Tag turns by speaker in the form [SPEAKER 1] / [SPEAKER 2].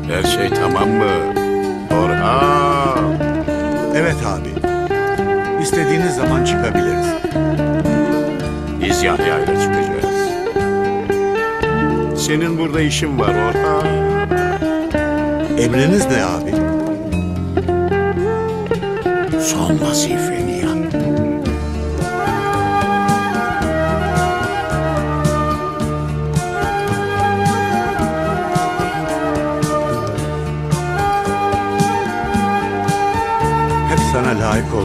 [SPEAKER 1] Her şey tamam mı? Orhan!
[SPEAKER 2] Evet abi. İstediğiniz zaman çıkabiliriz.
[SPEAKER 1] Biz Yahya'yla çıkacağız. Senin burada işin var Orhan.
[SPEAKER 2] Emriniz ne abi?
[SPEAKER 1] Son vazife.